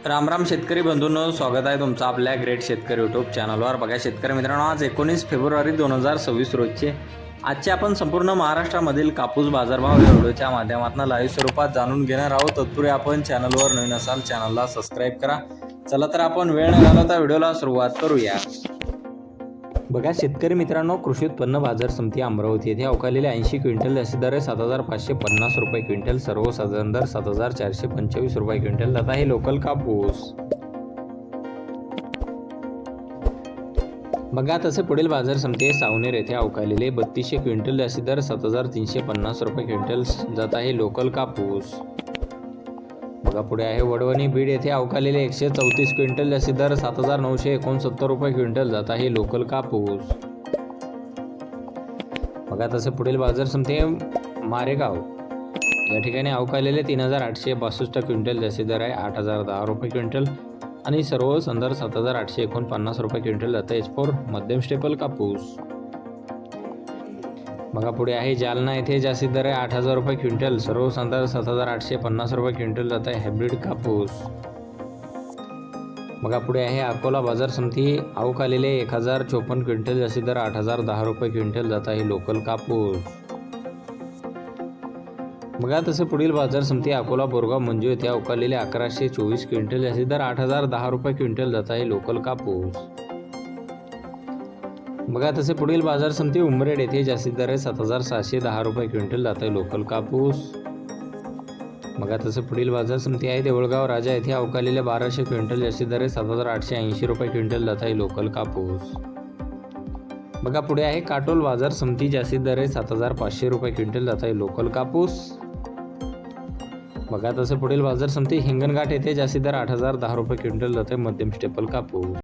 राम राम शेतकरी बंधूंनो, स्वागत आहे तुमचं आपल्या ग्रेट शेतकरी यूट्यूब चॅनलवर। बघा शेतकरी मित्रांनो, आज 19 फेब्रुवारी 2026 रोजचे आजचे आपण संपूर्ण महाराष्ट्रामधील कापूस बाजारभाव या व्हिडिओच्या माध्यमातून लाईव्ह स्वरूपात जाणून घेणार आहोत। तत्पूर्वी आपण चॅनलवर नवीन असाल चॅनलला सबस्क्राईब करा। चला तर आपण वेळ न घालवता व्हिडिओला सुरुवात करूया। बघा शेतकरी मित्रांनो, कृषी उत्पन्न बाजार समिती अमरावती येथे अवकालेले 80 क्विंटल जास्तीत दर 7550 रुपये क्विंटल, सर्वसाधारण दर 7425 रुपये क्विंटल जात आहे लोकल कापूस। बघा तसे पुढील बाजार समिती सावनेर येथे अवकालेले 3200 क्विंटल जास्तीत दर 7350 रुपये क्विंटल जात आहे लोकल कापूस। बघा पुढे आहे वडवणी बीड येथे अवकालेले 134 क्विंटल जास्तीत दर 7969 रुपये क्विंटल जात आहे लोकल कापूस। बघा तसे पुढील बाजार समिती मारेगाव या ठिकाणी अवकालेले 3862 क्विंटल जास्तीत दर आहे 8010 रुपये क्विंटल आणि सर्व संदर 7849 रुपये क्विंटल जात आहे एच4 मध्यम स्टेपल कापूस। बघा पुढे आहे जालना येथे जास्तीत दर आहे 8000 रुपये क्विंटल, सर्व संदर 7850 रुपये क्विंटल जात आहे हायब्रिड कापूस। बघा पुढे आहे अकोला बाजार समिती अवकालेले 1054 क्विंटल जास्तीत दर 8010 रुपये क्विंटल जात आहे लोकल कापूस। बघा तसे पुढील बाजार समिती अकोला बोरगाव मंजू येथे अवकालेले 1124 क्विंटल जास्तीत दर 8010 रुपये क्विंटल जात आहे लोकल कापूस। बघा तसे पुढील बाजार समिती उमरेड येथे जास्तीत दर आहे 7710 रुपये क्विंटल जात आहे लोकल कापूस। बघा तसे पुढील बाजार समिती आहे देऊळगाव राजा येथे अवकालेले 1200 क्विंटल जास्तीत दर आहे 7880 रुपये क्विंटल जात आहे लोकल कापूस। बघा पुढे आहे काटोल बाजार समिती जास्तीत दर आहे 7500 रुपये क्विंटल जात आहे लोकल कापूस। बघा तसे पुढील बाजार समिती हिंगणघाट येथे जास्तीत दर 8010 रुपये क्विंटल जात आहे मध्यम स्टेपल कापूस।